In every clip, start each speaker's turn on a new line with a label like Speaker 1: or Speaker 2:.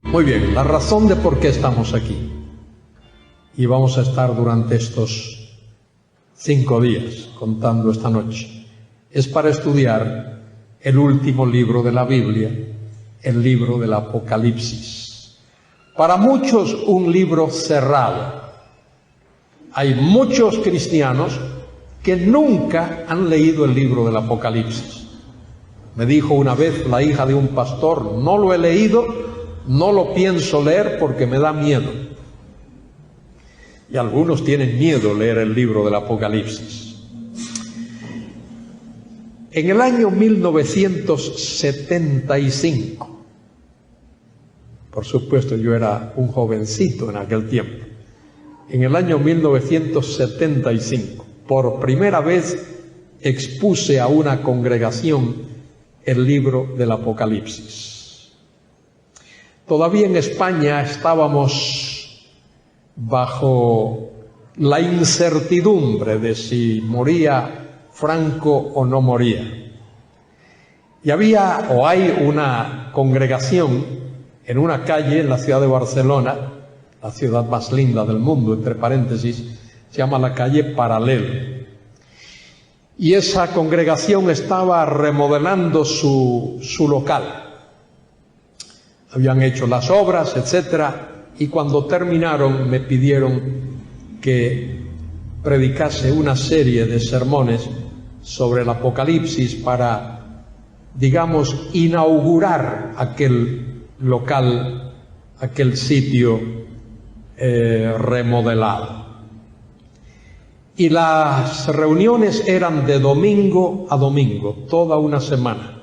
Speaker 1: Muy bien, la razón de por qué estamos aquí, y vamos a estar durante estos 5 días, contando esta noche, es para estudiar el último libro de la Biblia, el libro del Apocalipsis. Para muchos un libro cerrado. Hay muchos cristianos que nunca han leído el libro del Apocalipsis. Me dijo una vez la hija de un pastor: no lo he leído, no lo pienso leer porque me da miedo. Y algunos tienen miedo leer el libro del Apocalipsis. En el año 1975, por supuesto yo era un jovencito en aquel tiempo, en el año 1975, por primera vez expuse a una congregación el libro del Apocalipsis. Todavía en España estábamos bajo la incertidumbre de si moría Franco o no moría. Y había o hay una congregación en una calle en la ciudad de Barcelona, la ciudad más linda del mundo, entre paréntesis, se llama la calle Paralelo. Y esa congregación estaba remodelando su local. Habían hecho las obras, etcétera, y cuando terminaron me pidieron que predicase una serie de sermones sobre el Apocalipsis para, digamos, inaugurar aquel local, aquel sitio remodelado. Y las reuniones eran de domingo a domingo, toda una semana.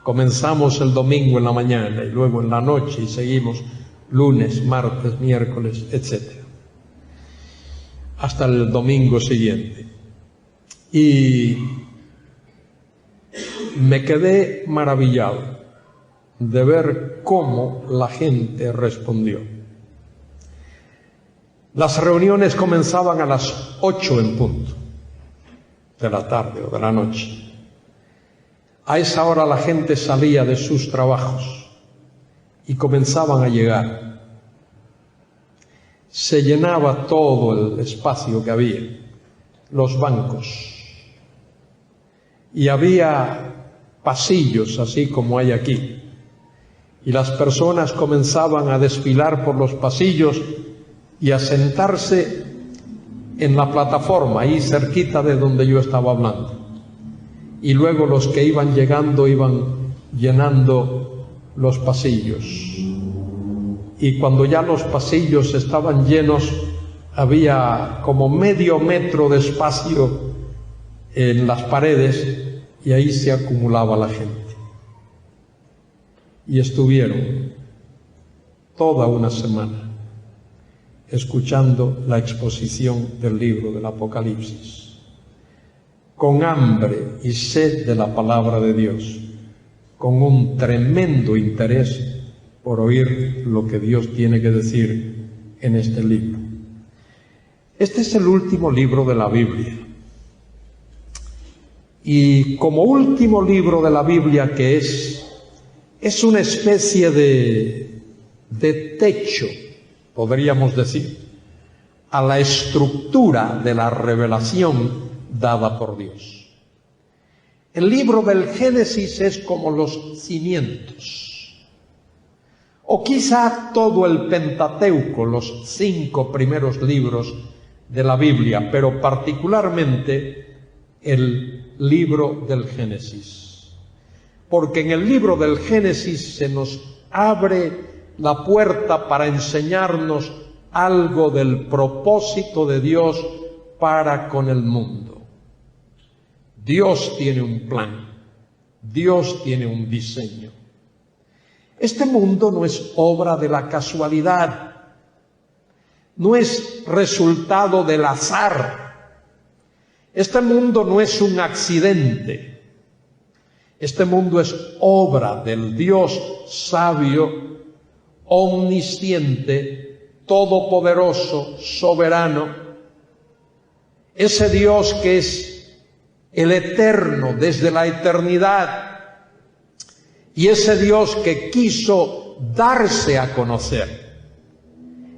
Speaker 1: Comenzamos el domingo en la mañana y luego en la noche y seguimos lunes, martes, miércoles, etc. Hasta el domingo siguiente. Y me quedé maravillado de ver cómo la gente respondió. Las reuniones comenzaban a las 8 en punto de la tarde o de la noche. A esa hora la gente salía de sus trabajos y comenzaban a llegar. Se llenaba todo el espacio que había, los bancos. Y había pasillos así como hay aquí. Y las personas comenzaban a desfilar por los pasillos y a sentarse en la plataforma, ahí cerquita de donde yo estaba hablando. Y luego los que iban llegando iban llenando los pasillos. Y cuando ya los pasillos estaban llenos, había como medio metro de espacio en las paredes y ahí se acumulaba la gente. Y estuvieron toda una semana escuchando la exposición del libro del Apocalipsis, con hambre y sed de la palabra de Dios, con un tremendo interés por oír lo que Dios tiene que decir en este libro. Este es el último libro de la Biblia. Y como último libro de la Biblia que es una especie de techo, podríamos decir, a la estructura de la revelación dada por Dios. El libro del Génesis es como los cimientos, o quizá todo el Pentateuco, los 5 primeros libros de la Biblia, pero particularmente el libro del Génesis. Porque en el libro del Génesis se nos abre la puerta para enseñarnos algo del propósito de Dios para con el mundo. Dios tiene un plan, Dios tiene un diseño. Este mundo no es obra de la casualidad, no es resultado del azar. Este mundo no es un accidente. Este mundo es obra del Dios sabio, omnisciente, todopoderoso, soberano. Ese Dios que es el eterno desde la eternidad. Y ese Dios que quiso darse a conocer.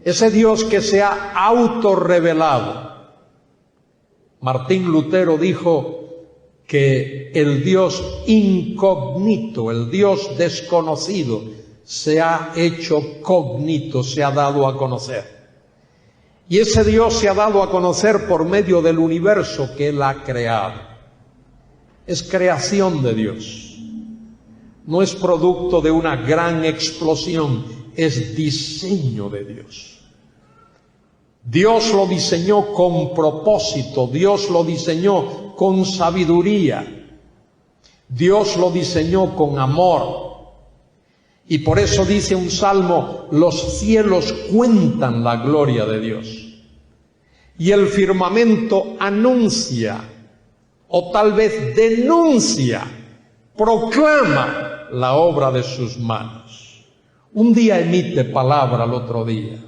Speaker 1: Ese Dios que se ha autorrevelado. Martín Lutero dijo que el Dios incógnito, el Dios desconocido, se ha hecho cognito, se ha dado a conocer. Y ese Dios se ha dado a conocer por medio del universo que Él ha creado. Es creación de Dios. No es producto de una gran explosión, es diseño de Dios. Dios lo diseñó con propósito, Dios lo diseñó con sabiduría, Dios lo diseñó con amor. Y por eso dice un salmo, los cielos cuentan la gloria de Dios. Y el firmamento anuncia, o tal vez denuncia, proclama la obra de sus manos. Un día emite palabra al otro día.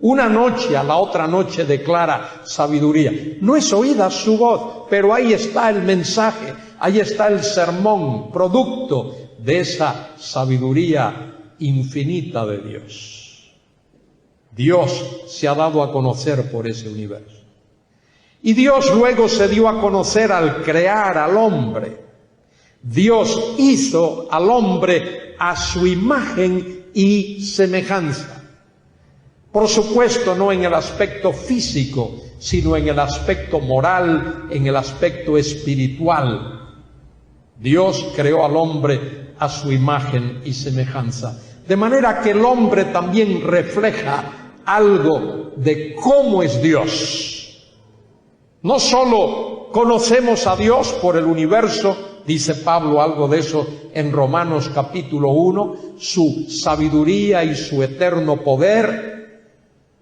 Speaker 1: Una noche a la otra noche declara sabiduría. No es oída su voz, pero ahí está el mensaje, ahí está el sermón, producto de esa sabiduría infinita de Dios. Dios se ha dado a conocer por ese universo. Y Dios luego se dio a conocer al crear al hombre. Dios hizo al hombre a su imagen y semejanza. Por supuesto, no en el aspecto físico, sino en el aspecto moral, en el aspecto espiritual. Dios creó al hombre a su imagen y semejanza. De manera que el hombre también refleja algo de cómo es Dios. No solo conocemos a Dios por el universo, dice Pablo algo de eso en Romanos capítulo 1, su sabiduría y su eterno poder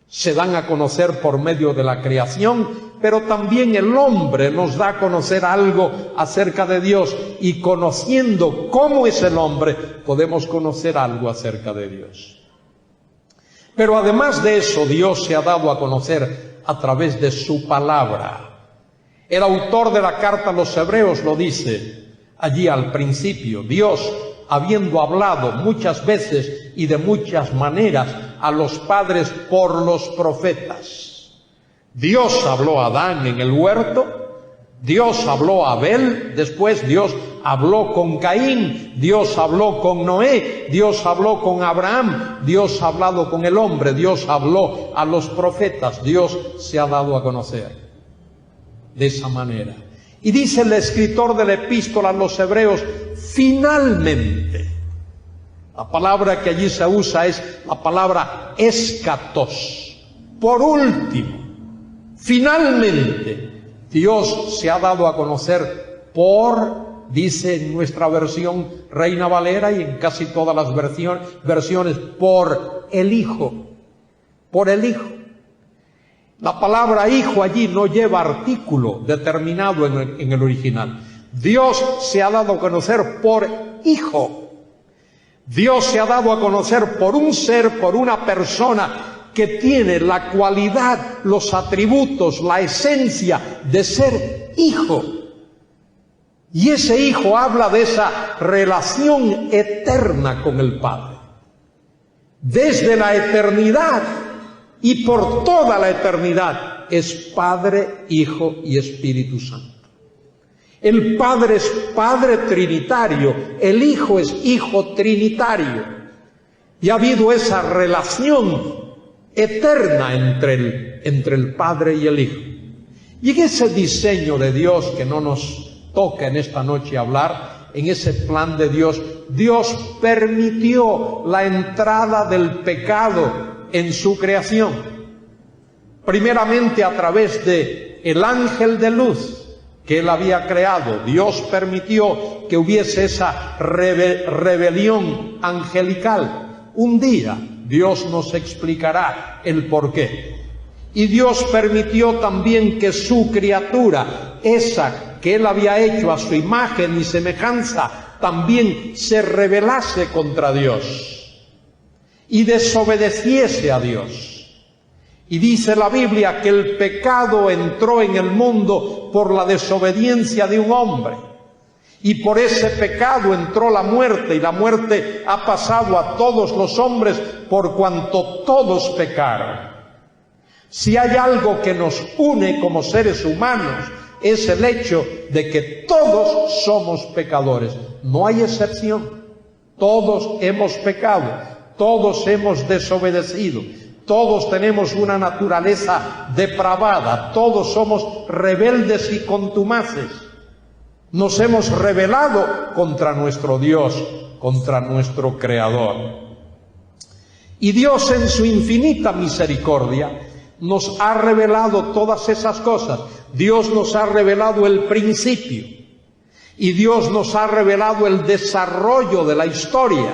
Speaker 1: se dan a conocer por medio de la creación, pero también el hombre nos da a conocer algo acerca de Dios, y conociendo cómo es el hombre, podemos conocer algo acerca de Dios. Pero además de eso, Dios se ha dado a conocer a través de su palabra. El autor de la carta a los Hebreos lo dice allí al principio. Dios, habiendo hablado muchas veces y de muchas maneras a los padres por los profetas. Dios habló a Adán en el huerto, Dios habló a Abel, después Dios habló con Caín, Dios habló con Noé, Dios habló con Abraham, Dios ha hablado con el hombre, Dios habló a los profetas, Dios se ha dado a conocer de esa manera. Y dice el escritor de la epístola a los Hebreos, finalmente. La palabra que allí se usa es la palabra eschatos. Por último, finalmente, Dios se ha dado a conocer por, dice en nuestra versión Reina Valera y en casi todas las versiones, por el Hijo. Por el Hijo. La palabra hijo allí no lleva artículo determinado en el original. Dios se ha dado a conocer por hijo. Dios se ha dado a conocer por un ser, por una persona que tiene la cualidad, los atributos, la esencia de ser hijo. Y ese hijo habla de esa relación eterna con el Padre. Desde la eternidad y por toda la eternidad es Padre, Hijo y Espíritu Santo. El Padre es Padre trinitario, el Hijo es Hijo trinitario. Y ha habido esa relación eterna entre el Padre y el Hijo. Y en ese diseño de Dios que no nos toca en esta noche hablar, en ese plan de Dios, Dios permitió la entrada del pecado en su creación, primeramente a través de el ángel de luz que Él había creado. Dios permitió que hubiese esa rebelión angelical. Un día Dios nos explicará el porqué. Y Dios permitió también que su criatura, esa que Él había hecho a su imagen y semejanza, también se rebelase contra Dios y desobedeciese a Dios. Y dice la Biblia que el pecado entró en el mundo por la desobediencia de un hombre. Y por ese pecado entró la muerte, y la muerte ha pasado a todos los hombres por cuanto todos pecaron. Si hay algo que nos une como seres humanos, es el hecho de que todos somos pecadores. No hay excepción. Todos hemos pecado, todos hemos desobedecido, todos tenemos una naturaleza depravada, todos somos rebeldes y contumaces. Nos hemos rebelado contra nuestro Dios, contra nuestro Creador. Y Dios, en su infinita misericordia, nos ha revelado todas esas cosas. Dios nos ha revelado el principio, y Dios nos ha revelado el desarrollo de la historia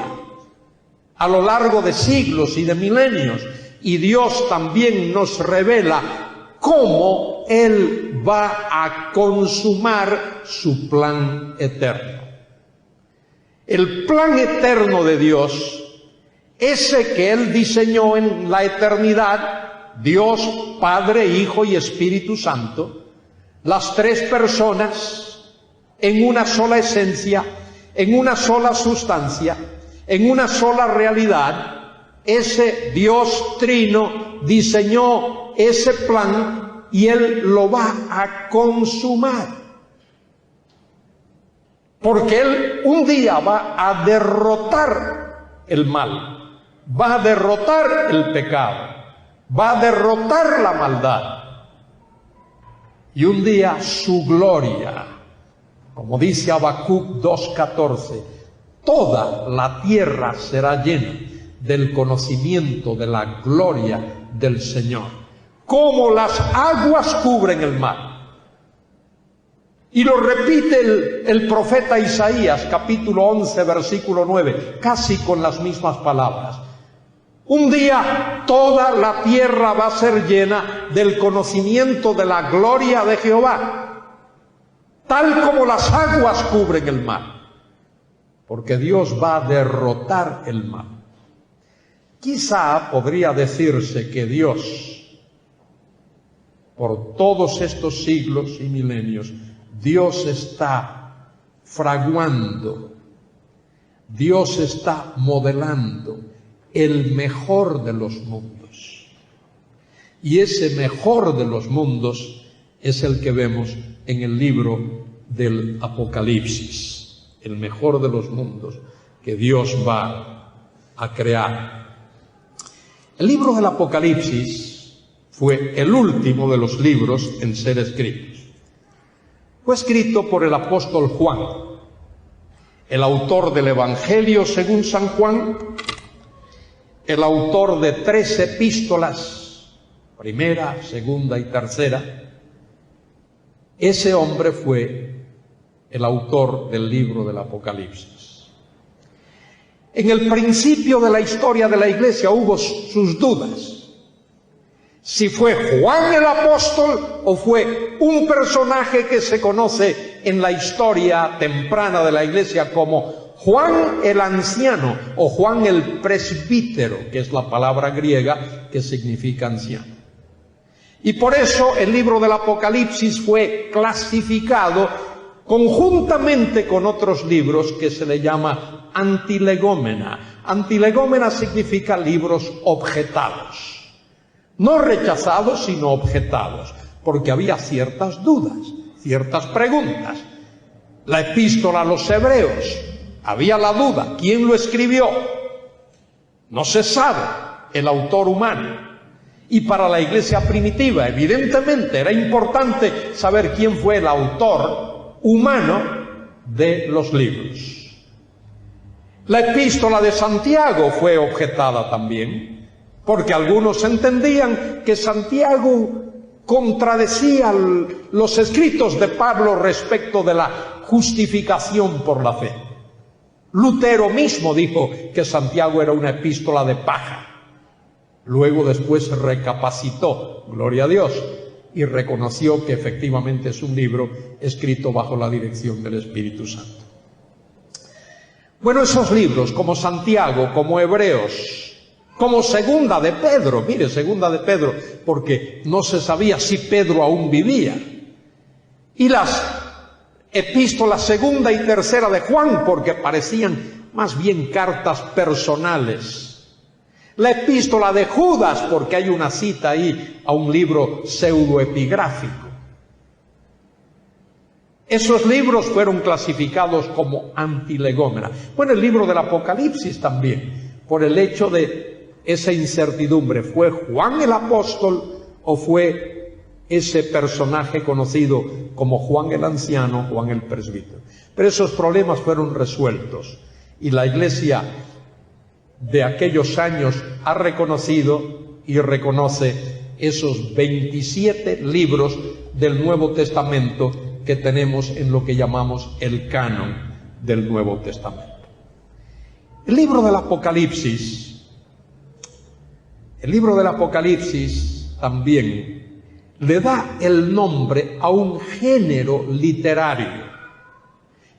Speaker 1: a lo largo de siglos y de milenios. Y Dios también nos revela cómo Él va a consumar su plan eterno. El plan eterno de Dios, ese que Él diseñó en la eternidad, Dios, Padre, Hijo y Espíritu Santo, las tres personas en una sola esencia, en una sola sustancia, en una sola realidad. Ese Dios trino diseñó ese plan y Él lo va a consumar. Porque Él un día va a derrotar el mal, va a derrotar el pecado, va a derrotar la maldad. Y un día su gloria, como dice Habacuc 2:14, toda la tierra será llena del conocimiento de la gloria del Señor, como las aguas cubren el mar. Y lo repite el profeta Isaías, capítulo 11, versículo 9, casi con las mismas palabras. Un día toda la tierra va a ser llena del conocimiento de la gloria de Jehová, tal como las aguas cubren el mar, porque Dios va a derrotar el mal. Quizá podría decirse que Dios, por todos estos siglos y milenios, Dios está fraguando, Dios está modelando el mejor de los mundos. Y ese mejor de los mundos es el que vemos en el libro del Apocalipsis, el mejor de los mundos que Dios va a crear. El libro del Apocalipsis fue el último de los libros en ser escritos. Fue escrito por el apóstol Juan, el autor del Evangelio según San Juan, el autor de 3 epístolas, primera, segunda y tercera. Ese hombre fue el autor del libro del Apocalipsis. En el principio de la historia de la Iglesia hubo sus dudas. Si fue Juan el apóstol o fue un personaje que se conoce en la historia temprana de la Iglesia como Juan el anciano o Juan el presbítero, que es la palabra griega que significa anciano. Y por eso el libro del Apocalipsis fue clasificado conjuntamente con otros libros que se le llama antilegómena. Antilegómena significa libros objetados. No rechazados, sino objetados, porque había ciertas dudas, ciertas preguntas. La epístola a los hebreos, había la duda, ¿quién lo escribió? No se sabe, el autor humano. Y para la iglesia primitiva, evidentemente, era importante saber quién fue el autor humano de los libros. La epístola de Santiago fue objetada también, porque algunos entendían que Santiago contradecía los escritos de Pablo respecto de la justificación por la fe. Lutero mismo dijo que Santiago era una epístola de paja. Luego después recapacitó, gloria a Dios, y reconoció que efectivamente es un libro escrito bajo la dirección del Espíritu Santo. Bueno, esos libros como Santiago, como Hebreos, como Segunda de Pedro, mire, Segunda de Pedro, porque no se sabía si Pedro aún vivía. Y las epístola segunda y tercera de Juan, porque parecían más bien cartas personales. La epístola de Judas, porque hay una cita ahí a un libro pseudoepigráfico. Esos libros fueron clasificados como antilegómena. Bueno, el libro del Apocalipsis también, por el hecho de esa incertidumbre. ¿Fue Juan el apóstol o fue ese personaje conocido como Juan el anciano, Juan el presbítero? Pero esos problemas fueron resueltos y la Iglesia de aquellos años ha reconocido y reconoce esos 27 libros del Nuevo Testamento que tenemos en lo que llamamos el canon del Nuevo Testamento. El libro del Apocalipsis también le da el nombre a un género literario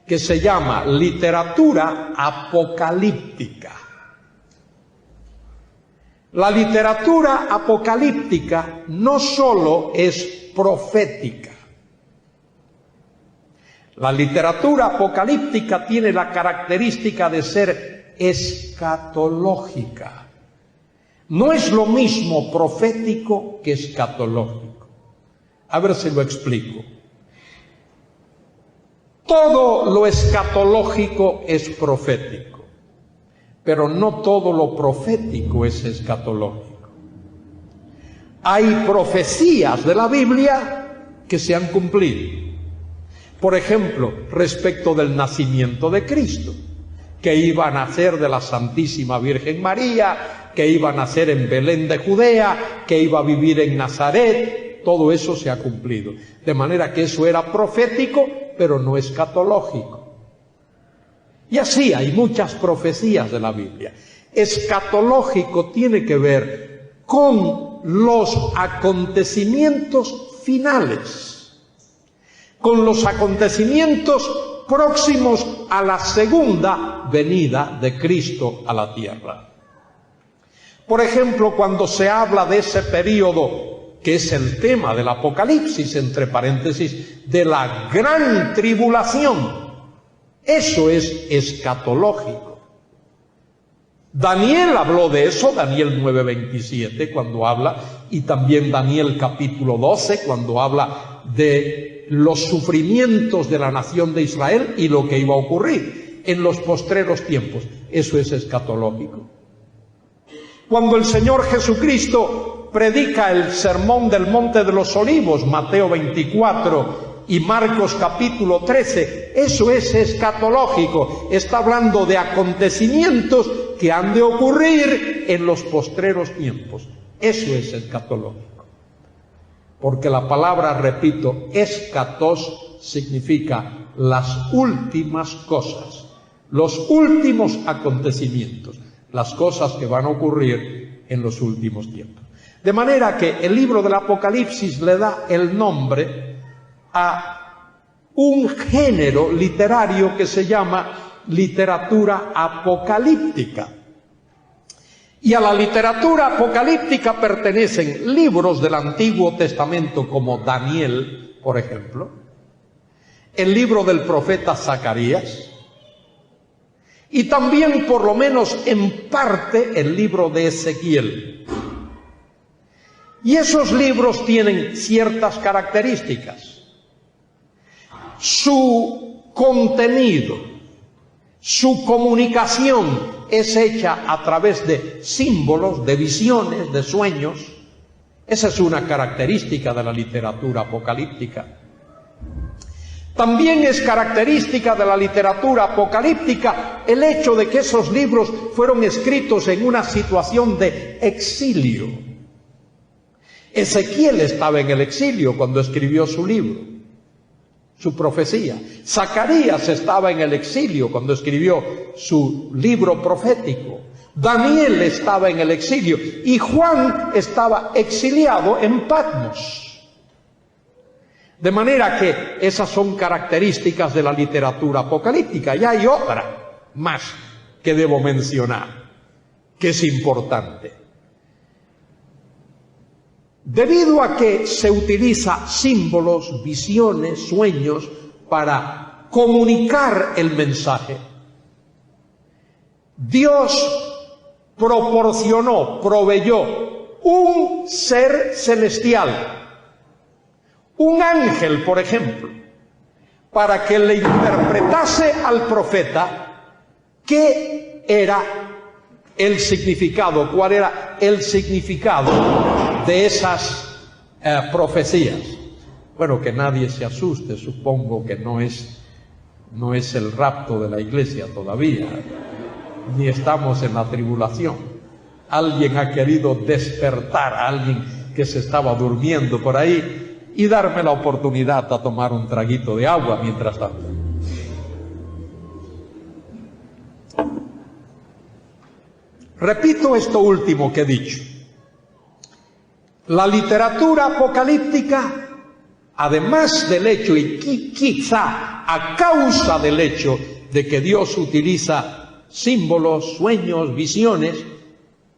Speaker 1: que se llama literatura apocalíptica. La literatura apocalíptica no solo es profética. La literatura apocalíptica tiene la característica de ser escatológica. No es lo mismo profético que escatológico. A ver si lo explico. Todo lo escatológico es profético, pero no todo lo profético es escatológico. Hay profecías de la Biblia que se han cumplido. Por ejemplo, respecto del nacimiento de Cristo, que iba a nacer de la Santísima Virgen María, que iba a nacer en Belén de Judea, que iba a vivir en Nazaret, todo eso se ha cumplido. De manera que eso era profético, pero no escatológico. Y así hay muchas profecías de la Biblia. Escatológico tiene que ver con los acontecimientos finales, con los acontecimientos próximos a la segunda venida de Cristo a la tierra. Por ejemplo, cuando se habla de ese período que es el tema del Apocalipsis, entre paréntesis, de la gran tribulación, eso es escatológico. Daniel habló de eso, Daniel 9:27, cuando habla, y también Daniel capítulo 12, cuando habla de los sufrimientos de la nación de Israel y lo que iba a ocurrir en los postreros tiempos. Eso es escatológico. Cuando el Señor Jesucristo predica el sermón del Monte de los Olivos, Mateo 24 y Marcos capítulo 13, eso es escatológico. Está hablando de acontecimientos que han de ocurrir en los postreros tiempos. Eso es escatológico. Porque la palabra, repito, escatos significa las últimas cosas, los últimos acontecimientos, las cosas que van a ocurrir en los últimos tiempos. De manera que el libro del Apocalipsis le da el nombre a un género literario que se llama literatura apocalíptica. Y a la literatura apocalíptica pertenecen libros del Antiguo Testamento como Daniel, por ejemplo, el libro del profeta Zacarías, y también, por lo menos en parte, el libro de Ezequiel. Y esos libros tienen ciertas características. Su contenido, su comunicación es hecha a través de símbolos, de visiones, de sueños. Esa es una característica de la literatura apocalíptica. También es característica de la literatura apocalíptica el hecho de que esos libros fueron escritos en una situación de exilio. Ezequiel estaba en el exilio cuando escribió su libro, su profecía. Zacarías estaba en el exilio cuando escribió su libro profético. Daniel estaba en el exilio y Juan estaba exiliado en Patmos. De manera que esas son características de la literatura apocalíptica. Y hay otra más que debo mencionar, que es importante. Debido a que se utiliza símbolos, visiones, sueños, para comunicar el mensaje. Dios proporcionó, proveyó un ser celestial, un ángel, por ejemplo, para que le interpretase al profeta qué era el significado, cuál era el significado de esas profecías. Bueno, que nadie se asuste, supongo que no es el rapto de la iglesia todavía, ni estamos en la tribulación. Alguien ha querido despertar a alguien que se estaba durmiendo por ahí y darme la oportunidad a tomar un traguito de agua mientras tanto. Repito esto último que he dicho. La literatura apocalíptica, además del hecho, y quizá a causa del hecho de que Dios utiliza símbolos, sueños, visiones,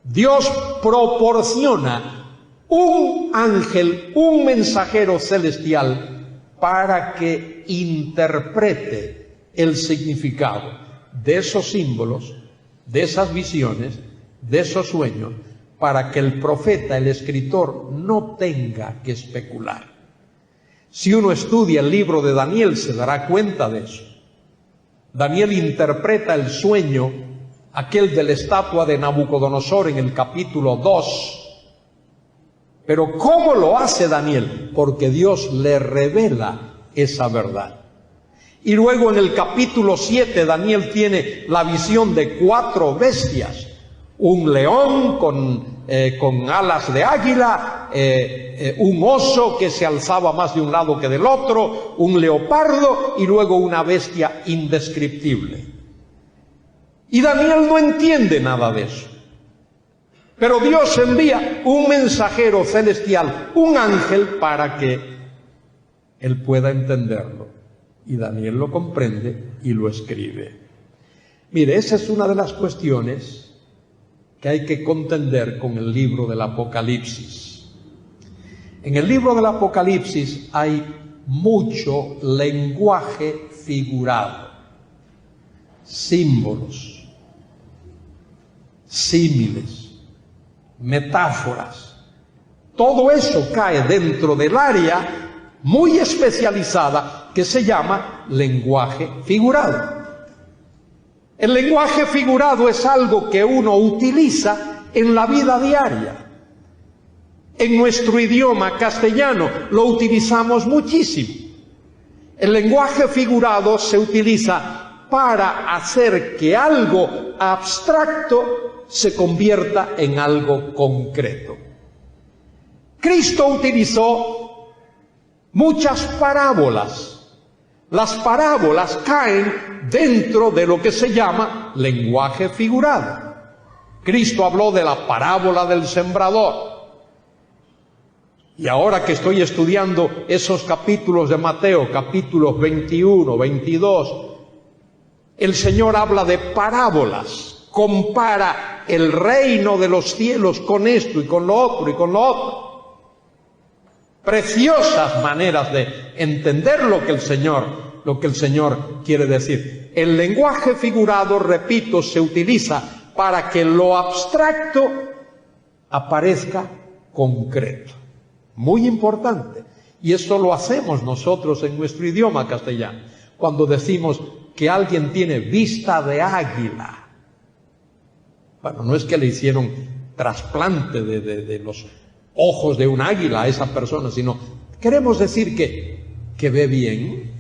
Speaker 1: Dios proporciona un ángel, un mensajero celestial, para que interprete el significado de esos símbolos, de esas visiones, de esos sueños, para que el profeta, el escritor, no tenga que especular. Si uno estudia el libro de Daniel, se dará cuenta de eso. Daniel interpreta el sueño, aquel de la estatua de Nabucodonosor, en el capítulo 2. Pero ¿cómo lo hace Daniel? Porque Dios le revela esa verdad. Y luego en el capítulo 7 Daniel tiene la visión de 4 bestias. Un león con alas de águila, un oso que se alzaba más de un lado que del otro, un leopardo y luego una bestia indescriptible. Y Daniel no entiende nada de eso. Pero Dios envía un mensajero celestial, un ángel, para que él pueda entenderlo. Y Daniel lo comprende y lo escribe. Mire, esa es una de las cuestiones que hay que contender con el libro del Apocalipsis. En el libro del Apocalipsis hay mucho lenguaje figurado, símbolos, símiles, metáforas. Todo eso cae dentro del área muy especializada que se llama lenguaje figurado. El lenguaje figurado es algo que uno utiliza en la vida diaria. En nuestro idioma castellano lo utilizamos muchísimo. El lenguaje figurado se utiliza para hacer que algo abstracto se convierta en algo concreto. Cristo utilizó muchas parábolas. Las parábolas caen dentro de lo que se llama lenguaje figurado. Cristo habló de la parábola del sembrador. Y ahora que estoy estudiando esos capítulos de Mateo, capítulos 21, 22, el Señor habla de parábolas, compara el reino de los cielos con esto y con lo otro y con lo otro. Preciosas maneras de entender lo que el Señor quiere decir. El lenguaje figurado, repito, se utiliza para que lo abstracto aparezca concreto. Muy importante. Y eso lo hacemos nosotros en nuestro idioma castellano. Cuando decimos que alguien tiene vista de águila. Bueno, no es que le hicieron trasplante de los ojos de un águila a esa persona, sino queremos decir que ve bien.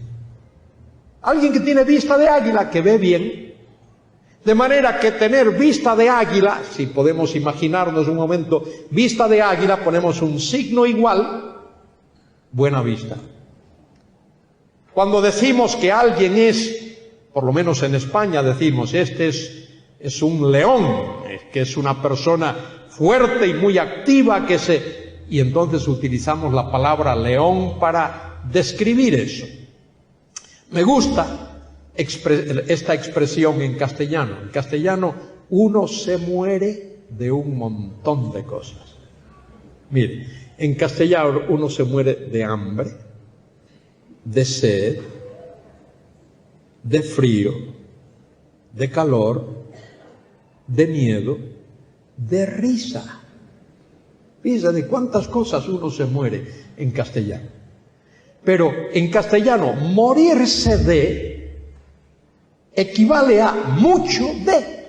Speaker 1: Alguien que tiene vista de águila, que ve bien. De manera que tener vista de águila, si podemos imaginarnos un momento, vista de águila, ponemos un signo igual, buena vista. Cuando decimos que alguien es, por lo menos en España decimos, este es un león, que es una persona fuerte y muy activa, y entonces utilizamos la palabra león para describir eso. Me gusta esta expresión en castellano. En castellano uno se muere de un montón de cosas. Mire, en castellano uno se muere de hambre, de sed, de frío, de calor, de miedo, de risa. Fíjense de cuántas cosas uno se muere en castellano. Pero en castellano, morirse de equivale a mucho de.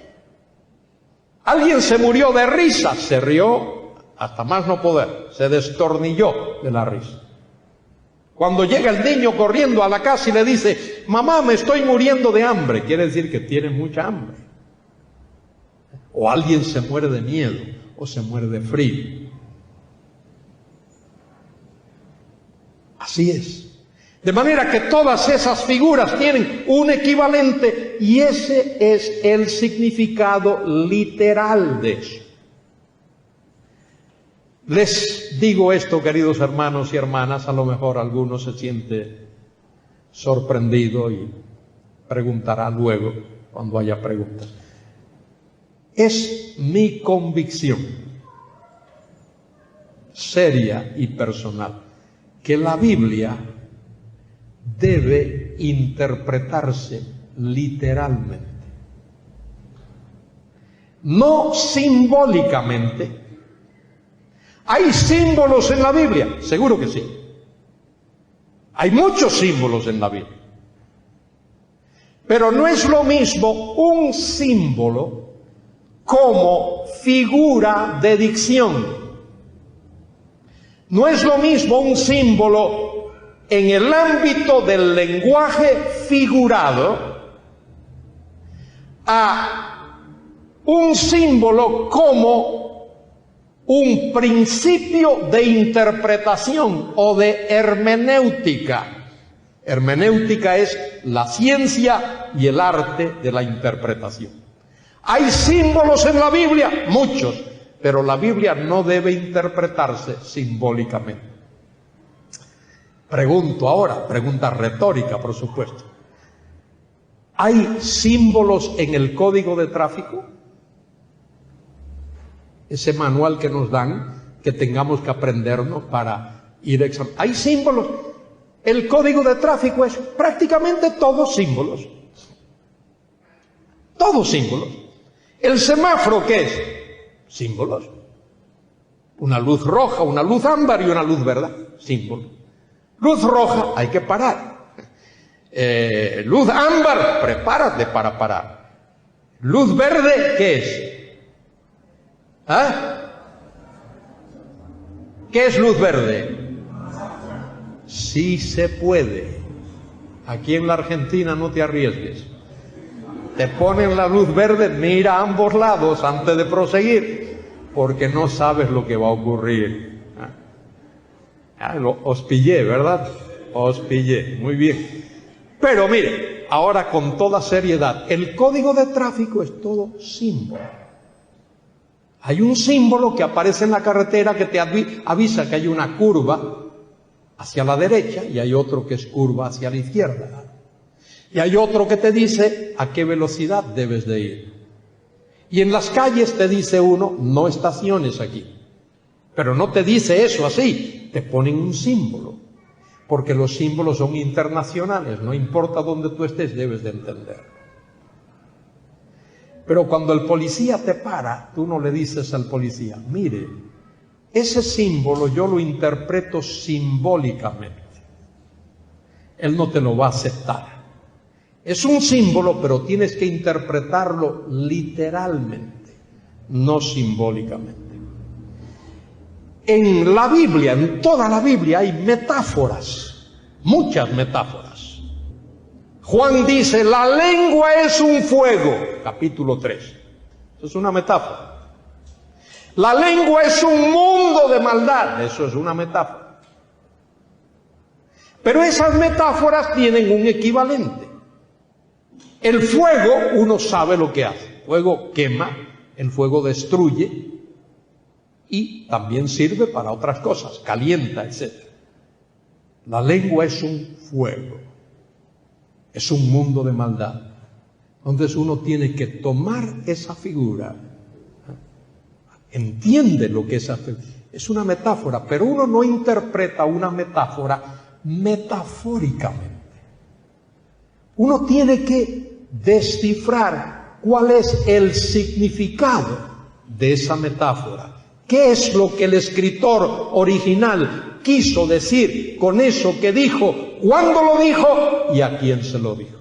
Speaker 1: Alguien se murió de risa, se rió hasta más no poder, se destornilló de la risa. Cuando llega el niño corriendo a la casa y le dice, mamá, me estoy muriendo de hambre, quiere decir que tiene mucha hambre. O alguien se muere de miedo, o se muere de frío. Así es. De manera que todas esas figuras tienen un equivalente y ese es el significado literal de eso. Les digo esto, queridos hermanos y hermanas, a lo mejor alguno se siente sorprendido y preguntará luego cuando haya preguntas. Es mi convicción seria y personal que la Biblia debe interpretarse literalmente, no simbólicamente. ¿Hay símbolos en la Biblia? Seguro que sí. Hay muchos símbolos en la Biblia. Pero no es lo mismo un símbolo como figura de dicción. No es lo mismo un símbolo en el ámbito del lenguaje figurado a un símbolo como un principio de interpretación o de hermenéutica. Hermenéutica es la ciencia y el arte de la interpretación. ¿Hay símbolos en la Biblia? Muchos, pero la Biblia no debe interpretarse simbólicamente. Pregunto ahora, pregunta retórica, por supuesto. ¿Hay símbolos en el Código de Tráfico? Ese manual que nos dan, que tengamos que aprendernos para ir a examinar. ¿Hay símbolos? El Código de Tráfico es prácticamente todos símbolos. Todos símbolos. ¿El semáforo qué es? Símbolos. Una luz roja, una luz ámbar y una luz verde. Símbolo. Luz roja, hay que parar. Luz ámbar, prepárate para parar. Luz verde, ¿qué es? ¿Ah? ¿Qué es luz verde? Sí se puede. Aquí en la Argentina no te arriesgues. Te ponen la luz verde, mira a ambos lados antes de proseguir, porque no sabes lo que va a ocurrir. Os pillé, ¿verdad? Os pillé, muy bien. Pero mire, ahora con toda seriedad, el Código de Tráfico es todo símbolo. Hay un símbolo que aparece en la carretera que te avisa que hay una curva hacia la derecha y hay otro que es curva hacia la izquierda. Y hay otro que te dice a qué velocidad debes de ir. Y en las calles te dice uno, no estaciones aquí. Pero no te dice eso así, te ponen un símbolo. Porque los símbolos son internacionales, no importa dónde tú estés, debes de entender. Pero cuando el policía te para, tú no le dices al policía, mire, ese símbolo yo lo interpreto simbólicamente. Él no te lo va a aceptar. Es un símbolo, pero tienes que interpretarlo literalmente, no simbólicamente. En la Biblia, en toda la Biblia hay metáforas, muchas metáforas. Juan dice, la lengua es un fuego, capítulo 3. Eso es una metáfora. La lengua es un mundo de maldad, eso es una metáfora. Pero esas metáforas tienen un equivalente. El fuego, uno sabe lo que hace. El fuego quema, el fuego destruye y también sirve para otras cosas, calienta, etc. La lengua es un fuego. Es un mundo de maldad. Entonces uno tiene que tomar esa figura. Entiende lo que es una metáfora, pero uno no interpreta una metáfora metafóricamente. uno tiene que descifrar cuál es el significado de esa metáfora. ¿Qué es lo que el escritor original quiso decir con eso que dijo? ¿Cuándo lo dijo? ¿Y a quién se lo dijo?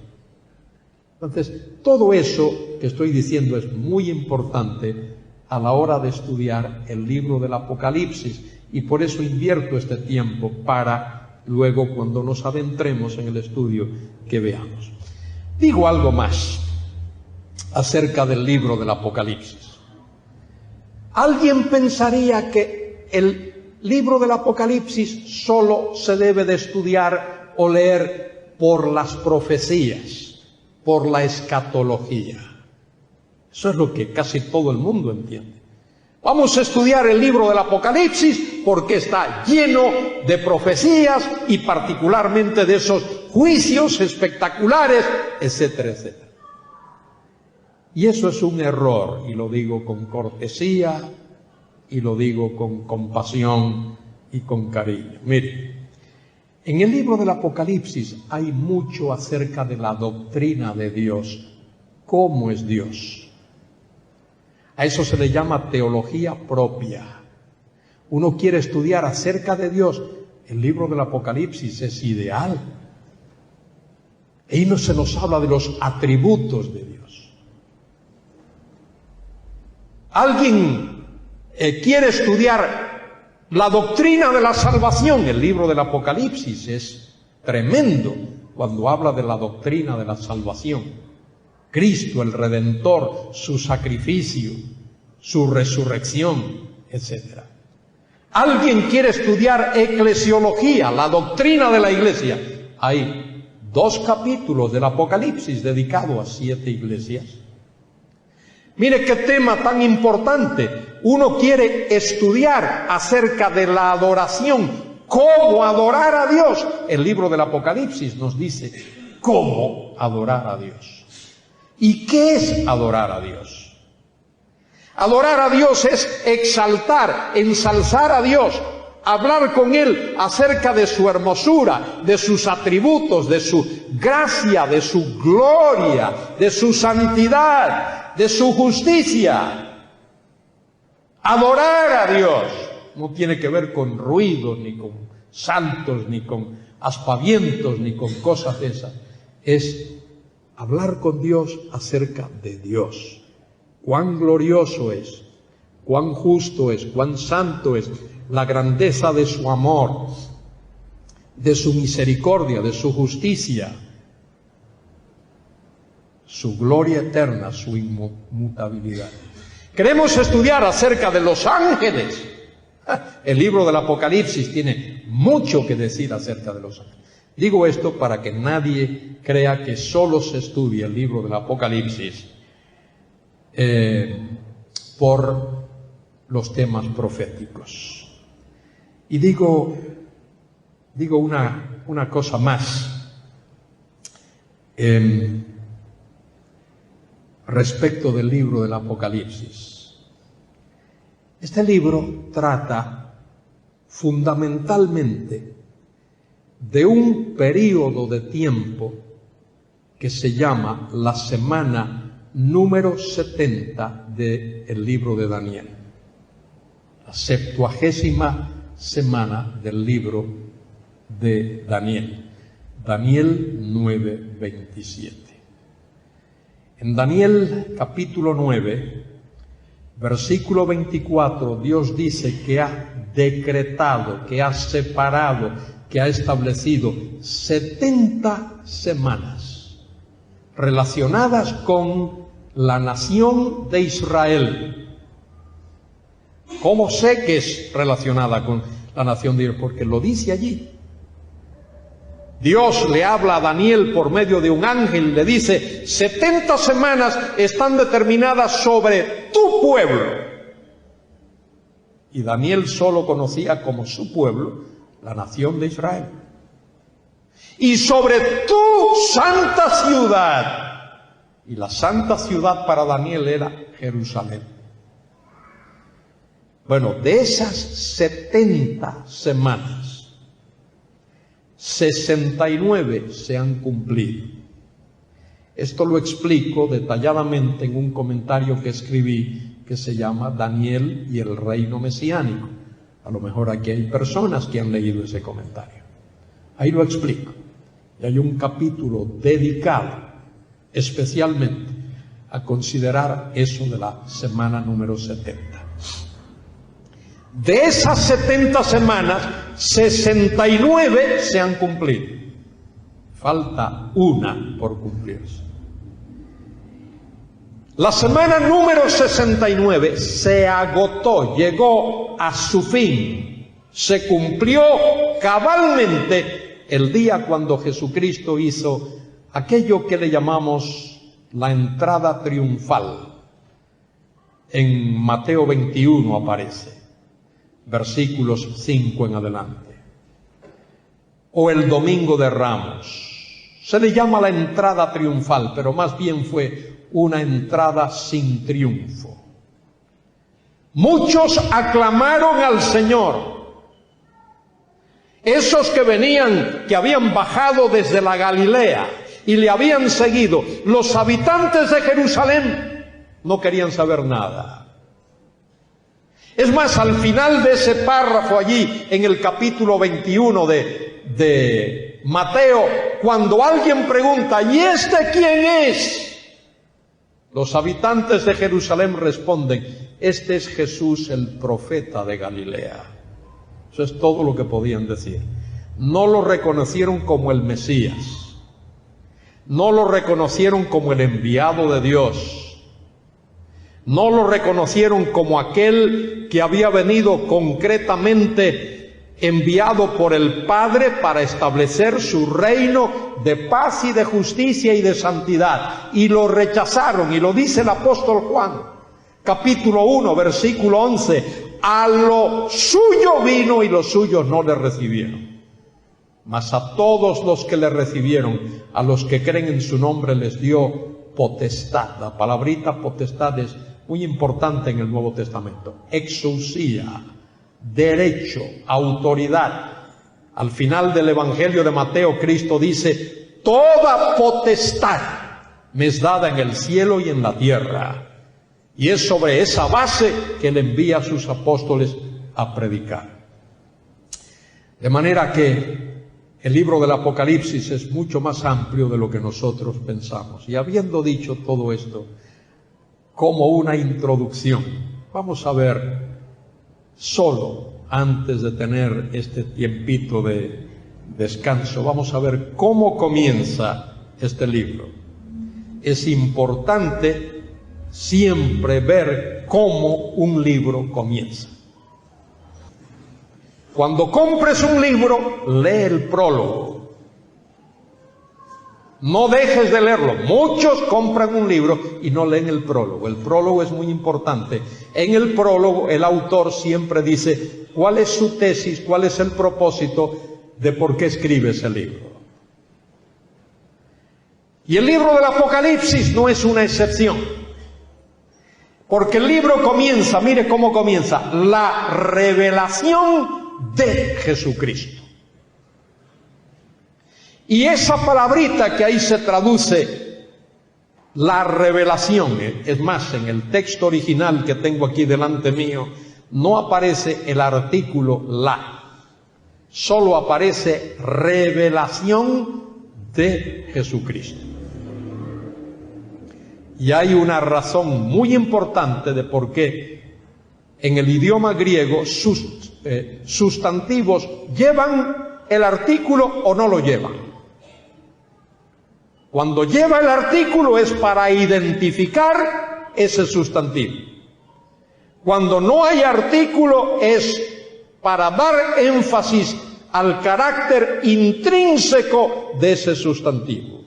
Speaker 1: Entonces, todo eso que estoy diciendo es muy importante a la hora de estudiar el libro del Apocalipsis, y por eso invierto este tiempo para luego, cuando nos adentremos en el estudio, que veamos. Digo algo más acerca del libro del Apocalipsis. Alguien pensaría que el libro del Apocalipsis solo se debe de estudiar o leer por las profecías, por la escatología. Eso es lo que casi todo el mundo entiende. Vamos a estudiar el libro del Apocalipsis porque está lleno de profecías y particularmente de esos juicios espectaculares, etcétera, etcétera. Y eso es un error, y lo digo con cortesía, y lo digo con compasión y con cariño. Mire, en el libro del Apocalipsis hay mucho acerca de la doctrina de Dios. ¿Cómo es Dios? A eso se le llama teología propia. Uno quiere estudiar acerca de Dios. El libro del Apocalipsis es ideal. Ahí no se nos habla de los atributos de Dios. Alguien quiere estudiar la doctrina de la salvación. El libro del Apocalipsis es tremendo cuando habla de la doctrina de la salvación. Cristo, el Redentor, su sacrificio, su resurrección, etc. Alguien quiere estudiar eclesiología, la doctrina de la iglesia. Hay 2 capítulos del Apocalipsis dedicados a 7 iglesias. Mire qué tema tan importante. Uno quiere estudiar acerca de la adoración, cómo adorar a Dios. El libro del Apocalipsis nos dice cómo adorar a Dios. ¿Y qué es adorar a Dios? Adorar a Dios es exaltar, ensalzar a Dios, hablar con Él acerca de su hermosura, de sus atributos, de su gracia, de su gloria, de su santidad, de su justicia. Adorar a Dios no tiene que ver con ruidos, ni con saltos, ni con aspavientos, ni con cosas de esas. Es hablar con Dios acerca de Dios. Cuán glorioso es, cuán justo es, cuán santo es, la grandeza de su amor, de su misericordia, de su justicia, su gloria eterna, su inmutabilidad. Queremos estudiar acerca de los ángeles. El libro del Apocalipsis tiene mucho que decir acerca de los ángeles. Digo esto para que nadie crea que solo se estudia el libro del Apocalipsis por los temas proféticos. Y digo una cosa más respecto del libro del Apocalipsis. Este libro trata fundamentalmente de un período de tiempo que se llama la semana número 70 del libro de Daniel. La 70ª semana del libro de Daniel. Daniel 9:27. En Daniel capítulo 9, versículo 24, Dios dice que ha decretado, que ha separado, que ha establecido 70 semanas relacionadas con la nación de Israel. ¿Cómo sé que es relacionada con la nación de Israel? Porque lo dice allí. Dios le habla a Daniel por medio de un ángel, le dice, 70 semanas están determinadas sobre tu pueblo. Y Daniel solo conocía como su pueblo la nación de Israel. Y sobre tu santa ciudad. Y la santa ciudad para Daniel era Jerusalén. Bueno, de esas 70 semanas, 69 se han cumplido. Esto lo explico detalladamente en un comentario que escribí que se llama Daniel y el reino mesiánico. A lo mejor aquí hay personas que han leído ese comentario. Ahí lo explico. Y hay un capítulo dedicado especialmente a considerar eso de la semana número 70. De esas 70 semanas, 69 se han cumplido. Falta una por cumplirse. La semana número 69 se agotó, llegó a su fin, se cumplió cabalmente el día cuando Jesucristo hizo aquello que le llamamos la entrada triunfal. En Mateo 21 aparece, versículos 5 en adelante. O el Domingo de Ramos. Se le llama la entrada triunfal, pero más bien fue una entrada sin triunfo. Muchos aclamaron al Señor. Esos que venían, que habían bajado desde la Galilea y le habían seguido, los habitantes de Jerusalén no querían saber nada. Es más, al final de ese párrafo allí, en el capítulo 21 de Mateo, cuando alguien pregunta, ¿y este quién es? Los habitantes de Jerusalén responden, este es Jesús, el profeta de Galilea. Eso es todo lo que podían decir. No lo reconocieron como el Mesías. No lo reconocieron como el enviado de Dios. No lo reconocieron como aquel que había venido concretamente enviado por el Padre para establecer su reino de paz y de justicia y de santidad. Y lo rechazaron, y lo dice el apóstol Juan, capítulo 1, versículo 11. A lo suyo vino y los suyos no le recibieron. Mas a todos los que le recibieron, a los que creen en su nombre, les dio potestad. La palabrita potestad es muy importante en el Nuevo Testamento. Exousia, derecho, autoridad. Al final del Evangelio de Mateo, Cristo dice, toda potestad me es dada en el cielo y en la tierra. Y es sobre esa base que Él envía a sus apóstoles a predicar. De manera que el libro del Apocalipsis es mucho más amplio de lo que nosotros pensamos. Y habiendo dicho todo esto, como una introducción, vamos a ver solo, antes de tener este tiempito de descanso, vamos a ver cómo comienza este libro. Es importante siempre ver cómo un libro comienza. Cuando compres un libro, lee el prólogo. No dejes de leerlo. Muchos compran un libro y no leen el prólogo. El prólogo es muy importante. En el prólogo, el autor siempre dice cuál es su tesis, cuál es el propósito de por qué escribe ese libro. Y el libro del Apocalipsis no es una excepción. Porque el libro comienza, mire cómo comienza, la revelación de Jesucristo. Y esa palabrita que ahí se traduce, la revelación, es más, en el texto original que tengo aquí delante mío, no aparece el artículo la, solo aparece revelación de Jesucristo. Y hay una razón muy importante de por qué en el idioma griego sus sustantivos llevan el artículo o no lo llevan. Cuando lleva el artículo es para identificar ese sustantivo. Cuando no hay artículo es para dar énfasis al carácter intrínseco de ese sustantivo.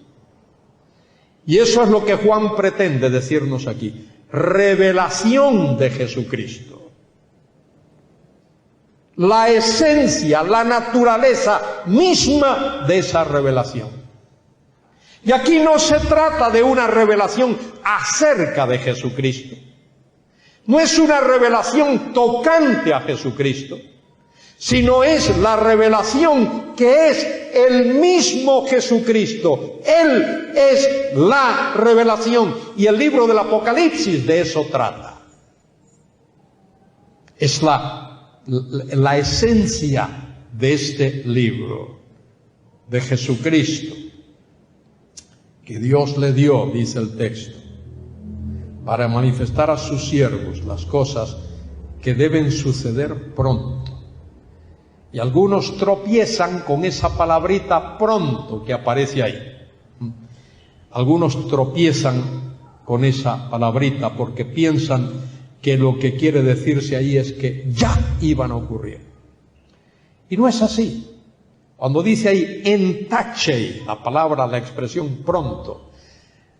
Speaker 1: Y eso es lo que Juan pretende decirnos aquí. Revelación de Jesucristo. La esencia, la naturaleza misma de esa revelación. Y aquí no se trata de una revelación acerca de Jesucristo. No es una revelación tocante a Jesucristo, sino es la revelación que es el mismo Jesucristo. Él es la revelación. Y el libro del Apocalipsis de eso trata. Es la esencia de este libro, de Jesucristo, que Dios le dio, dice el texto, para manifestar a sus siervos las cosas que deben suceder pronto. Y algunos tropiezan con esa palabrita pronto que aparece ahí. Algunos tropiezan con esa palabrita porque piensan que lo que quiere decirse ahí es que ya iban a ocurrir. Y no es así. Cuando dice ahí entachei, la palabra, la expresión pronto,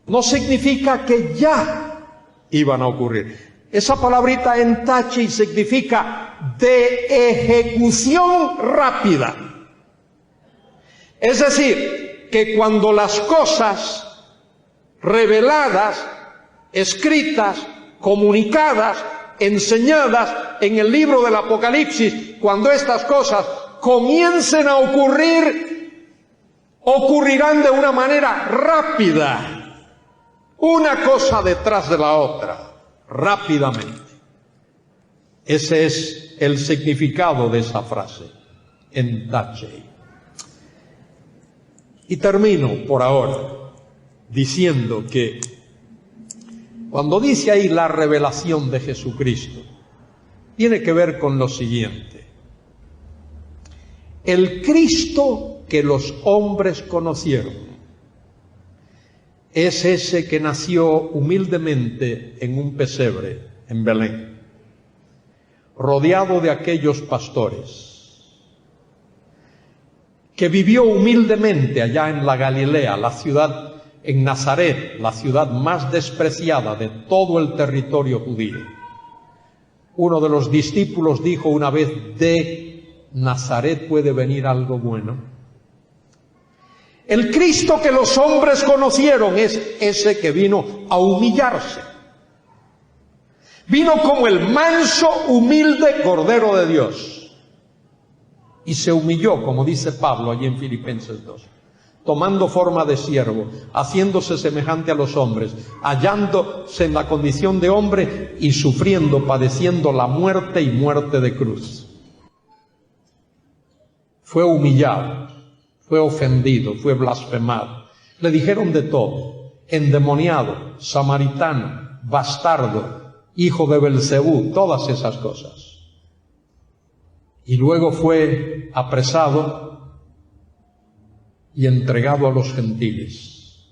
Speaker 1: no significa que ya iban a ocurrir. Esa palabrita entachei significa de ejecución rápida. Es decir, que cuando las cosas reveladas, escritas, comunicadas, enseñadas en el libro del Apocalipsis, cuando estas cosas comiencen a ocurrir, ocurrirán de una manera rápida, una cosa detrás de la otra, rápidamente. Ese es el significado de esa frase, entachei. Y termino por ahora diciendo que cuando dice ahí la revelación de Jesucristo, tiene que ver con lo siguiente. El Cristo que los hombres conocieron es ese que nació humildemente en un pesebre en Belén, rodeado de aquellos pastores, que vivió humildemente allá en la Galilea, la ciudad en Nazaret, la ciudad más despreciada de todo el territorio judío. Uno de los discípulos dijo una vez: ¿de Nazaret puede venir algo bueno? El Cristo que los hombres conocieron es ese que vino a humillarse. Vino como el manso, humilde Cordero de Dios. Y se humilló, como dice Pablo allí en Filipenses 2. Tomando forma de siervo, haciéndose semejante a los hombres, hallándose en la condición de hombre y sufriendo, padeciendo la muerte y muerte de cruz. Fue humillado, fue ofendido, fue blasfemado. Le dijeron de todo: endemoniado, samaritano, bastardo, hijo de Belcebú, todas esas cosas. Y luego fue apresado y entregado a los gentiles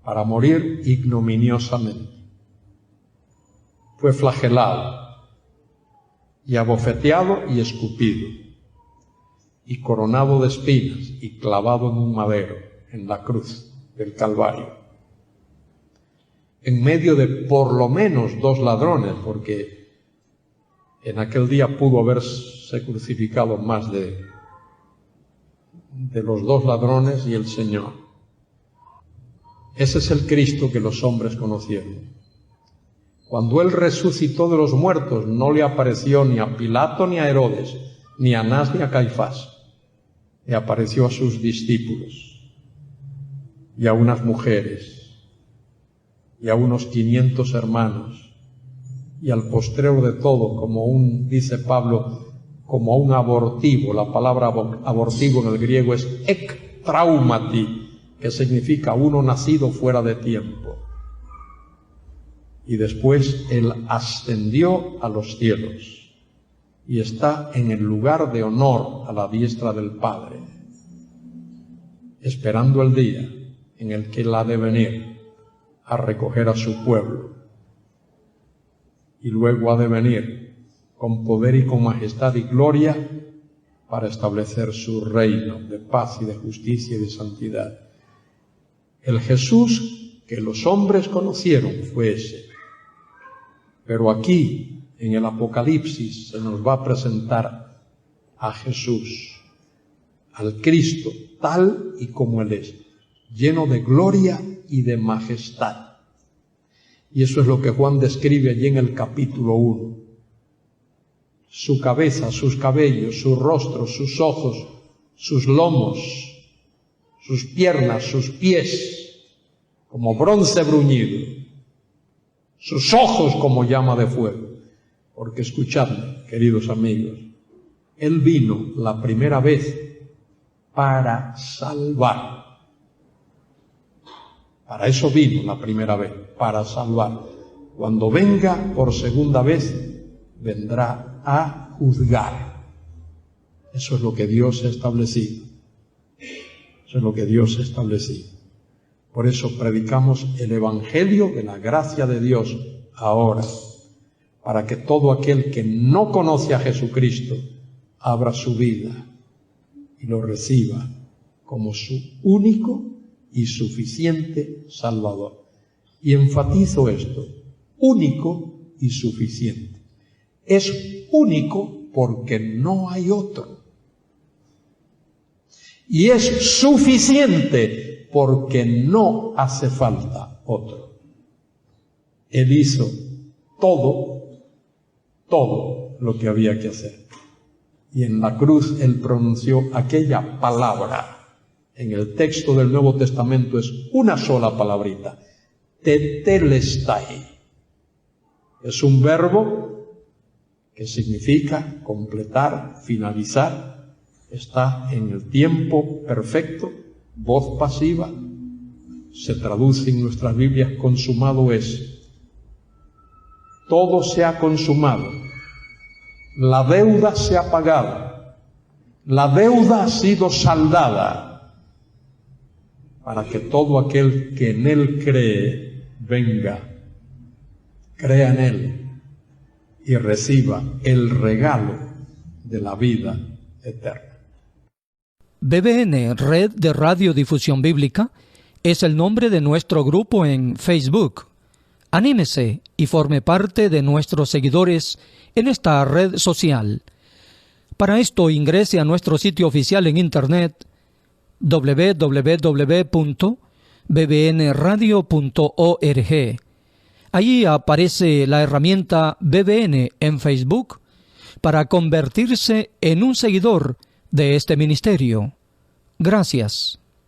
Speaker 1: para morir ignominiosamente. Fue flagelado y abofeteado y escupido y coronado de espinas y clavado en un madero, en la cruz del Calvario, en medio de por lo menos 2 ladrones, porque en aquel día pudo haberse crucificado más de los 2 ladrones y el Señor. Ese es el Cristo que los hombres conocieron. Cuando Él resucitó de los muertos, no le apareció ni a Pilato ni a Herodes, ni a Anás ni a Caifás. Le apareció a sus discípulos y a unas mujeres y a unos 500 hermanos, y al postrero de todo, como dice Pablo, como un abortivo. La palabra abortivo en el griego es ek traumati, que significa uno nacido fuera de tiempo. Y después Él ascendió a los cielos y está en el lugar de honor a la diestra del Padre, esperando el día en el que Él ha de venir a recoger a su pueblo, y luego ha de venir con poder y con majestad y gloria para establecer su reino de paz y de justicia y de santidad. El Jesús que los hombres conocieron fue ese. Pero aquí, en el Apocalipsis, se nos va a presentar a Jesús, al Cristo, tal y como Él es, lleno de gloria y de majestad. Y eso es lo que Juan describe allí en el capítulo 1. su cabeza, sus cabellos, su rostro, sus ojos, sus lomos, sus piernas, sus pies, como bronce bruñido, sus ojos como llama de fuego. Porque escuchadme, queridos amigos, Él vino la primera vez para salvar. Para eso vino la primera vez, para salvar. Cuando venga por segunda vez, vendrá a juzgar. Eso es lo que Dios ha establecido. Eso es lo que Dios ha establecido. Por eso predicamos el Evangelio de la gracia de Dios ahora, para que todo aquel que no conoce a Jesucristo abra su vida y lo reciba como su único y suficiente Salvador. Y enfatizo esto, único y suficiente. Es único porque no hay otro. Y es suficiente porque no hace falta otro. Él hizo todo lo que había que hacer. Y en la cruz Él pronunció aquella palabra. En el texto del Nuevo Testamento es una sola palabrita, tetelestai. Es un verbo que significa completar, finalizar. Está en el tiempo perfecto, voz pasiva. Se traduce en nuestras Biblias, consumado es. Todo se ha consumado. La deuda se ha pagado. La deuda ha sido saldada, para que todo aquel que en Él cree, venga, crea en Él y reciba el regalo de la vida eterna.
Speaker 2: BBN, Red de Radiodifusión Bíblica, es el nombre de nuestro grupo en Facebook. Anímese y forme parte de nuestros seguidores en esta red social. Para esto ingrese a nuestro sitio oficial en internet www.bbnradio.org. Allí aparece la herramienta BBN en Facebook para convertirse en un seguidor de este ministerio. Gracias.